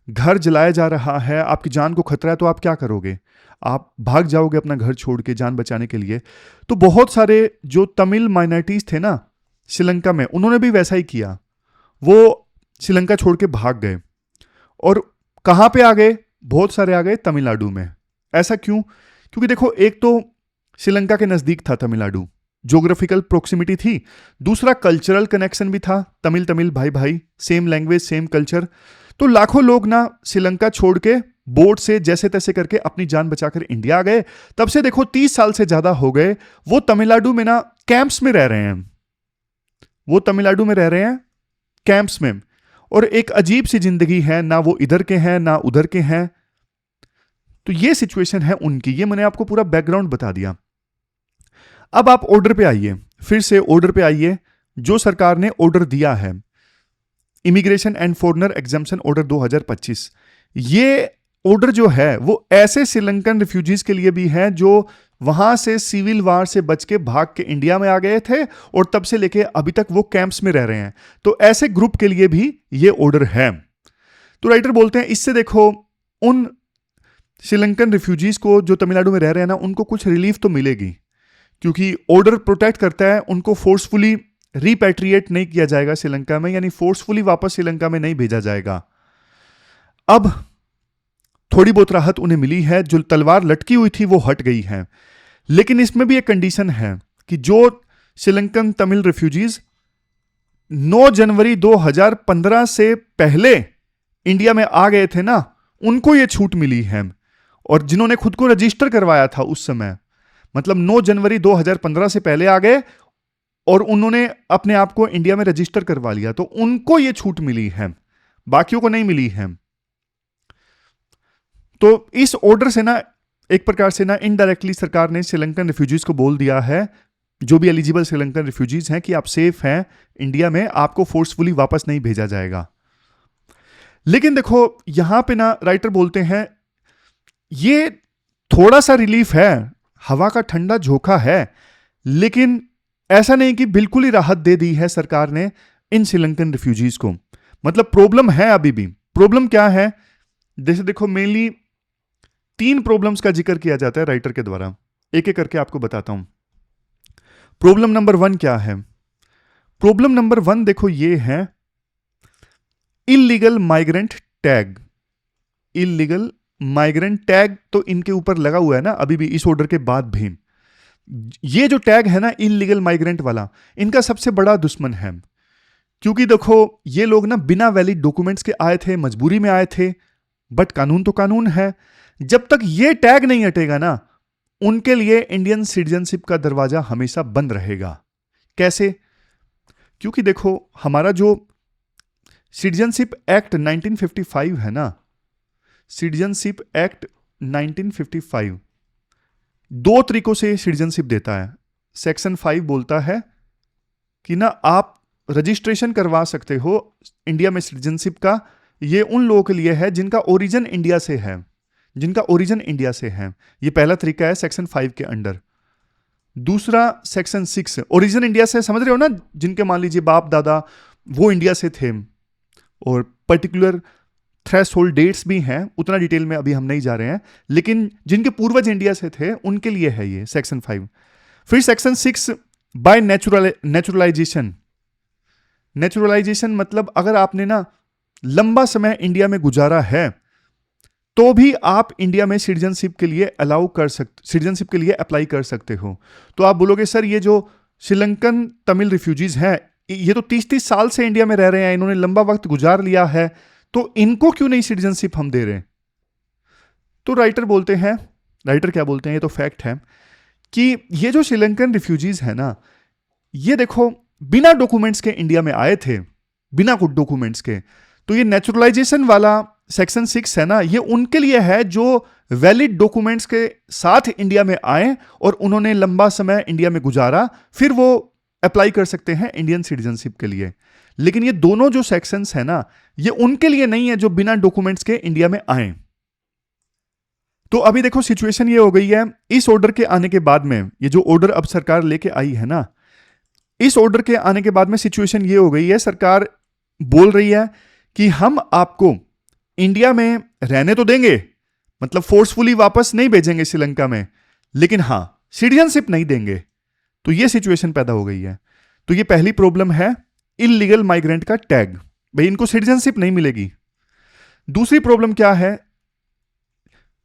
घर जलाया जा रहा है, आपकी जान को खतरा है, तो आप क्या करोगे? आप भाग जाओगे अपना घर छोड़ के जान बचाने के लिए। तो बहुत सारे जो तमिल माइनॉरिटीज थे ना श्रीलंका में, उन्होंने भी वैसा ही किया। वो श्रीलंका छोड़ के भाग गए, और कहां पे आ गए? बहुत सारे आ गए तमिलनाडु में। ऐसा क्यों? क्योंकि देखो, एक तो श्रीलंका के नजदीक था तमिलनाडु, ज्योग्राफिकल प्रोक्सिमिटी थी। दूसरा कल्चरल कनेक्शन भी था, तमिल भाई भाई, सेम लैंग्वेज, सेम कल्चर। तो लाखों लोग ना श्रीलंका छोड़ के बोट से जैसे तैसे करके अपनी जान बचाकर इंडिया आ गए। तब से देखो 30 साल से ज्यादा हो गए वो तमिलनाडु में ना कैंप्स में रह रहे हैं। वो तमिलनाडु में रह रहे हैं कैंप्स में, और एक अजीब सी जिंदगी है, ना वो इधर के हैं ना उधर के हैं। तो ये सिचुएशन है उनकी। ये मैंने आपको पूरा बैकग्राउंड बता दिया। अब आप ऑर्डर पे आइए, फिर से ऑर्डर पे आइए, जो सरकार ने ऑर्डर दिया है, immigration and foreigner exemption order 2025। ये ऑर्डर जो है वो ऐसे श्रीलंकन रिफ्यूजीज के लिए भी है जो वहां से सिविल वार से बच के भाग के इंडिया में आ गए थे, और तब से लेके अभी तक वो कैंप्स में रह रहे हैं। तो ऐसे ग्रुप के लिए भी ये ऑर्डर है। तो राइटर बोलते हैं, इससे देखो उन श्रीलंकन रिफ्यूजीज को जो तमिलनाडु में रह रहे हैं ना, उनको कुछ रिलीफ तो मिलेगी, क्योंकि ऑर्डर प्रोटेक्ट करता है, उनको फोर्सफुली रिपैट्रिएट नहीं किया जाएगा श्रीलंका में, यानी फोर्सफुली वापस श्रीलंका में नहीं भेजा जाएगा। अब थोड़ी बहुत राहत उन्हें मिली है, जो तलवार लटकी हुई थी वो हट गई है। लेकिन इसमें भी एक कंडीशन है कि जो श्रीलंकन तमिल रिफ्यूजीज 9 जनवरी 2015 से पहले इंडिया में आ गए थे ना, उनको ये छूट मिली है। और जिन्होंने खुद को रजिस्टर करवाया था उस समय, मतलब 9 जनवरी 2015 से पहले आ गए और उन्होंने अपने आप को इंडिया में रजिस्टर करवा लिया, तो उनको ये छूट मिली है, बाकियों को नहीं मिली है। तो इस ऑर्डर से ना एक प्रकार से ना इनडायरेक्टली सरकार ने श्रीलंकन रिफ्यूजीज को बोल दिया है, जो भी एलिजिबल श्रीलंकन रिफ्यूजीज हैं, कि आप सेफ हैं इंडिया में, आपको फोर्सफुली वापस नहीं भेजा जाएगा। लेकिन देखो यहां पे ना राइटर बोलते हैं ये थोड़ा सा रिलीफ है, हवा का ठंडा झोंका है, लेकिन ऐसा नहीं कि बिल्कुल ही राहत दे दी है सरकार ने इन श्रीलंकन रिफ्यूजीज को। मतलब प्रॉब्लम है अभी भी। प्रॉब्लम क्या है? जैसे देखो मेनली 3 प्रॉब्लम्स का जिक्र किया जाता है राइटर के द्वारा, एक एक करके आपको बताता हूं। प्रॉब्लम नंबर 1 क्या है? प्रॉब्लम नंबर 1 देखो ये है illegal migrant tag. Illegal migrant tag तो इनके ऊपर लगा हुआ है ना अभी भी, इस ऑर्डर के बाद भी। ये जो टैग है ना इल्लीगल माइग्रेंट वाला, इनका सबसे बड़ा दुश्मन है। क्योंकि देखो ये लोग ना बिना वैलिड डॉक्यूमेंट्स के आए थे, मजबूरी में आए थे, बट कानून तो कानून है। जब तक ये टैग नहीं हटेगा ना, उनके लिए इंडियन सिटीजनशिप का दरवाजा हमेशा बंद रहेगा। कैसे? क्योंकि देखो हमारा जो सिटीजनशिप एक्ट 1955 है ना, सिटीजनशिप एक्ट 1955 दो तरीकों से सिटीजनशिप देता है। सेक्शन 5 बोलता है कि ना आप रजिस्ट्रेशन करवा सकते हो इंडिया में सिटीजनशिप का, ये उन लोगों के लिए है जिनका ओरिजिन इंडिया से है, जिनका ओरिजिन इंडिया से है। ये पहला तरीका है सेक्शन 5 के अंडर। दूसरा सेक्शन 6, ओरिजिन इंडिया से समझ रहे हो ना, जिनके मान लीजिए बाप दादा वो इंडिया से थे, और पर्टिकुलर थ्रेशोल्ड डेट्स भी हैं, उतना डिटेल में अभी हम नहीं जा रहे हैं, लेकिन जिनके पूर्वज इंडिया से थे उनके लिए है ये सेक्शन 5। फिर सेक्शन 6 बाय नेचुरलाइजेशन। नेचुरलाइजेशन मतलब अगर आपने ना लंबा समय इंडिया में गुजारा है तो भी आप इंडिया में सिटीजनशिप के लिए सिटीजनशिप के लिए अप्लाई कर सकते हो। तो आप बोलोगे सर ये जो श्रीलंकन तमिल रिफ्यूजीज हैं ये तो 30-30 साल से इंडिया में रह रहे हैं, इन्होंने लंबा वक्त गुजार लिया है, तो इनको क्यों नहीं सिटीजनशिप हम दे रहे? तो राइटर क्या बोलते हैं, ये तो फैक्ट है कि ये जो श्रीलंकन रिफ्यूजीज है ना, ये देखो बिना डॉक्यूमेंट्स के इंडिया में आए थे, बिना कुछ डॉक्यूमेंट्स के। तो ये नेचुरलाइजेशन वाला सेक्शन 6 है ना, ये उनके लिए है जो वैलिड डॉक्यूमेंट्स के साथ इंडिया में आए और उन्होंने लंबा समय इंडिया में गुजारा, फिर वो अप्लाई कर सकते हैं इंडियन सिटीजनशिप के लिए। लेकिन ये दोनों जो सेक्शंस है ना, ये उनके लिए नहीं है जो बिना डॉक्यूमेंट्स के इंडिया में आए। तो अभी देखो सिचुएशन ये हो गई है, इस ऑर्डर के आने के बाद में, ये जो ऑर्डर अब सरकार लेके आई है ना, इस ऑर्डर के आने के बाद में सिचुएशन ये हो गई है, सरकार बोल रही है कि हम आपको इंडिया में रहने तो देंगे, मतलब फोर्सफुली वापस नहीं भेजेंगे श्रीलंका में, लेकिन हां सिटीजनशिप नहीं देंगे। तो ये सिचुएशन पैदा हो गई है। तो ये पहली प्रॉब्लम है इल्लीगल माइग्रेंट का टैग, भाई इनको सिटीजनशिप नहीं मिलेगी। दूसरी प्रॉब्लम क्या है,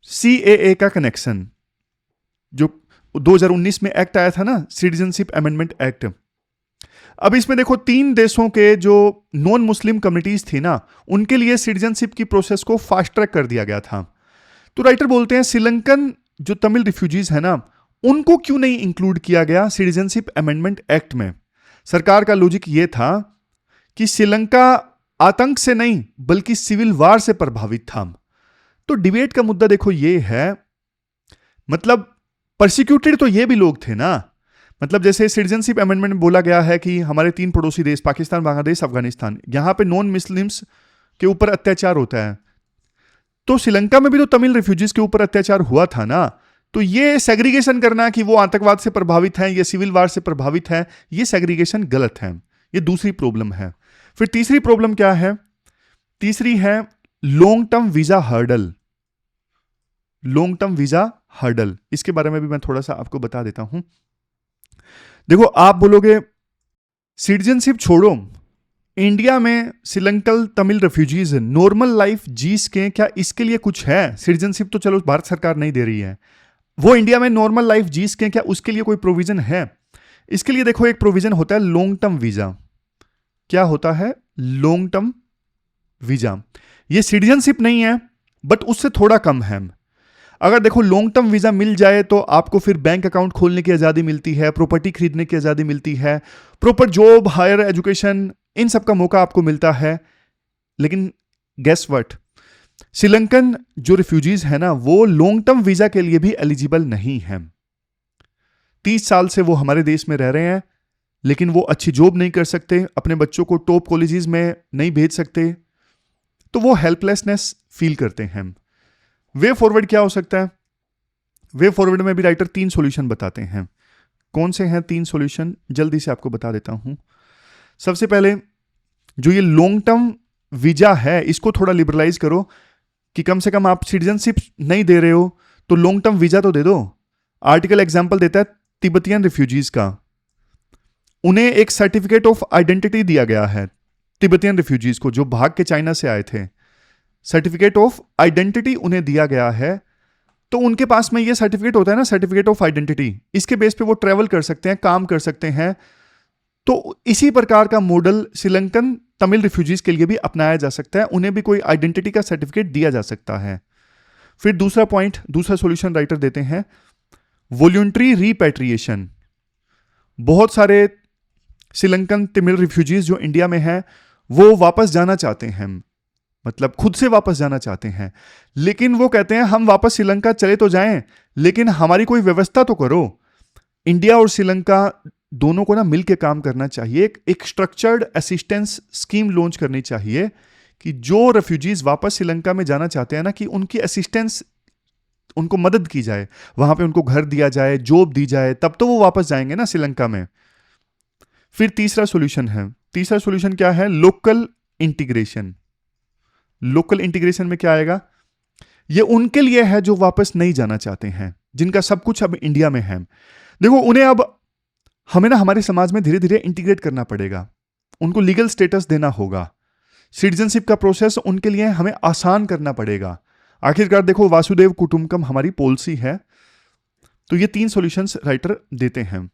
CAA का कनेक्शन, जो 2019 में एक्ट आया था ना, सिटीजनशिप अमेंडमेंट एक्ट। अब इसमें देखो 3 देशों के जो नॉन मुस्लिम कम्युनिटीज थी ना, उनके लिए सिटीजनशिप की प्रोसेस को फास्ट ट्रैक कर दिया गया था। तो राइटर बोलते हैं श्रीलंकन जो तमिल रिफ्यूजीज है ना, उनको क्यों नहीं इंक्लूड किया गया सिटीजनशिप अमेंडमेंट एक्ट में? सरकार का लॉजिक ये था कि श्रीलंका आतंक से नहीं बल्कि सिविल वार से प्रभावित था। तो डिबेट का मुद्दा देखो ये है, मतलब परसिक्यूटेड तो ये भी लोग थे ना, मतलब जैसे सिटीजनशिप अमेंडमेंट में बोला गया है कि हमारे 3 पड़ोसी देश पाकिस्तान, बांग्लादेश, अफगानिस्तान, यहां पे नॉन मुस्लिम्स के ऊपर अत्याचार होता है। तो श्रीलंका में भी तो तमिल रिफ्यूजीज के ऊपर अत्याचार हुआ था ना। तो ये सेग्रीगेशन करना कि वो आतंकवाद से प्रभावित हैं, ये सिविल वार से प्रभावित हैं, ये सेग्रीगेशन गलत है। ये दूसरी प्रॉब्लम है। फिर तीसरी प्रॉब्लम क्या है? तीसरी है long term visa hurdle. Long term visa hurdle, इसके बारे में भी मैं थोड़ा सा आपको बता देता हूं। देखो आप बोलोगे सिटीजनशिप छोड़ो, इंडिया में Sri Lankan Tamil refugees normal life जी सकें, क्या इसके लिए कुछ है? सिटीजनशिप तो चलो भारत सरकार नहीं दे रही है, वो इंडिया में नॉर्मल लाइफ जी सकें, क्या उसके लिए कोई प्रोविजन है? इसके लिए देखो एक प्रोविजन होता है लॉन्ग टर्म वीजा। क्या होता है? Long term visa. ये सिटीजनशिप नहीं है बट उससे थोड़ा कम है। अगर देखो लॉन्ग टर्म वीजा मिल जाए तो आपको फिर बैंक अकाउंट खोलने की आजादी मिलती है, प्रॉपर्टी खरीदने की आजादी मिलती है, प्रॉपर जॉब, हायर एजुकेशन, इन सब का मौका आपको मिलता है। लेकिन गेस व्हाट, श्रीलंकन जो रिफ्यूजीज है ना, वो लॉन्ग टर्म वीजा के लिए भी एलिजिबल नहीं है। 30 साल से वो हमारे देश में रह रहे हैं, लेकिन वो अच्छी जॉब नहीं कर सकते, अपने बच्चों को टॉप कॉलेजेस में नहीं भेज सकते, तो वो हेल्पलेसनेस फील करते हैं। वे फॉरवर्ड क्या हो सकता है? वे फॉरवर्ड में भी राइटर 3 सॉल्यूशन बताते हैं। कौन से हैं 3 सॉल्यूशन? जल्दी से आपको बता देता हूं। सबसे पहले जो ये लॉन्ग टर्म वीजा है, इसको थोड़ा लिबरलाइज करो कि कम से कम आप सिटीजनशिप नहीं दे रहे हो तो लॉन्ग टर्म वीजा तो दे दो। आर्टिकल एग्जांपल देता है तिब्बतियन रिफ्यूजीज का, उन्हें एक सर्टिफिकेट ऑफ आइडेंटिटी दिया गया है। तिब्बतियन रिफ्यूजीज को जो भाग के चाइना से आए थे, सर्टिफिकेट ऑफ आइडेंटिटी उन्हें दिया गया है। तो उनके पास में ये सर्टिफिकेट होता है ना, सर्टिफिकेट ऑफ आइडेंटिटी, इसके बेस पे वो ट्रेवल कर सकते हैं, काम कर सकते हैं। तो इसी प्रकार का मॉडल श्रीलंकन तमिल रिफ्यूजीज के लिए भी अपनाया जा सकता है, उन्हें भी कोई आइडेंटिटी का सर्टिफिकेट दिया जा सकता है। फिर दूसरा पॉइंट, दूसरा सॉल्यूशन राइटर देते हैं वॉलंटरी रिपैट्रिएशन। बहुत सारे श्रीलंकन तमिल रिफ्यूजीज जो इंडिया में हैं वो वापस जाना चाहते हैं, मतलब खुद से वापस जाना चाहते हैं, लेकिन वो कहते हैं हम वापस श्रीलंका चले तो जाएं, लेकिन हमारी कोई व्यवस्था तो करो। इंडिया और श्रीलंका दोनों को ना मिलकर काम करना चाहिए, एक स्ट्रक्चर्ड असिस्टेंस स्कीम लॉन्च करनी चाहिए कि जो रेफ्यूजीज वापस श्रीलंका में जाना चाहते हैं ना, कि उनकी असिस्टेंस, उनको मदद की जाए, वहां पे उनको घर दिया जाए, जॉब दी जाए, तब तो वो वापस जाएंगे ना श्रीलंका में। फिर तीसरा सॉल्यूशन क्या है? Local integration. लोकल इंटीग्रेशन में क्या आएगा? ये उनके लिए है जो वापस नहीं जाना चाहते हैं, जिनका सब कुछ अब इंडिया में है। देखो, उन्हें अब हमें ना हमारे समाज में धीरे धीरे इंटीग्रेट करना पड़ेगा, उनको लीगल स्टेटस देना होगा, सिटीजनशिप का प्रोसेस उनके लिए हमें आसान करना पड़ेगा। आखिरकार देखो, वासुदेव कुटुंबकम हमारी पॉलिसी है। तो ये 3 सॉल्यूशंस राइटर देते हैं।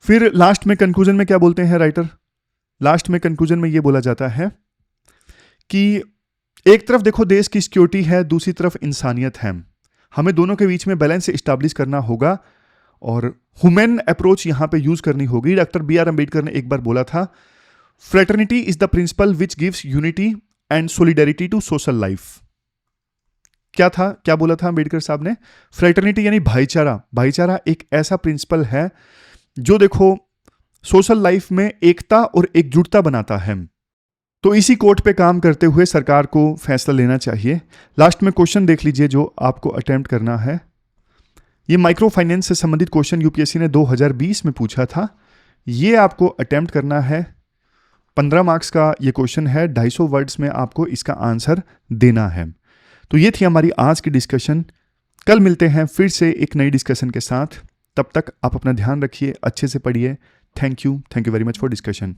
फिर लास्ट में कंक्लूजन में क्या बोलते हैं राइटर? लास्ट में कंक्लूजन में ये बोला जाता है कि एक तरफ देखो देश की सिक्योरिटी है, दूसरी तरफ इंसानियत है, हमें दोनों के बीच में बैलेंस एस्टैब्लिश करना होगा और ह्यूमन अप्रोच यहां पे यूज करनी होगी। डॉक्टर BR अम्बेडकर ने एक बार बोला था, fraternity is the principle which gives unity and solidarity to social life. क्या बोला था अम्बेडकर साहब ने? फ्रेटर्निटी यानी भाईचारा एक ऐसा प्रिंसिपल है जो देखो सोशल लाइफ में एकता और एकजुटता बनाता है। तो इसी कोट पे काम करते हुए सरकार को फैसला लेना चाहिए। लास्ट में क्वेश्चन देख लीजिए जो आपको अटेम्प्ट करना है। ये माइक्रो फाइनेंस से संबंधित क्वेश्चन यूपीएससी ने 2020 में पूछा था। ये आपको अटेम्प्ट करना है। 15 मार्क्स का ये क्वेश्चन है, 250 वर्ड्स में आपको इसका आंसर देना है। तो ये थी हमारी आज की डिस्कशन। कल मिलते हैं फिर से एक नई डिस्कशन के साथ। तब तक आप अपना ध्यान रखिए, अच्छे से पढ़िए। Thank you very much for discussion.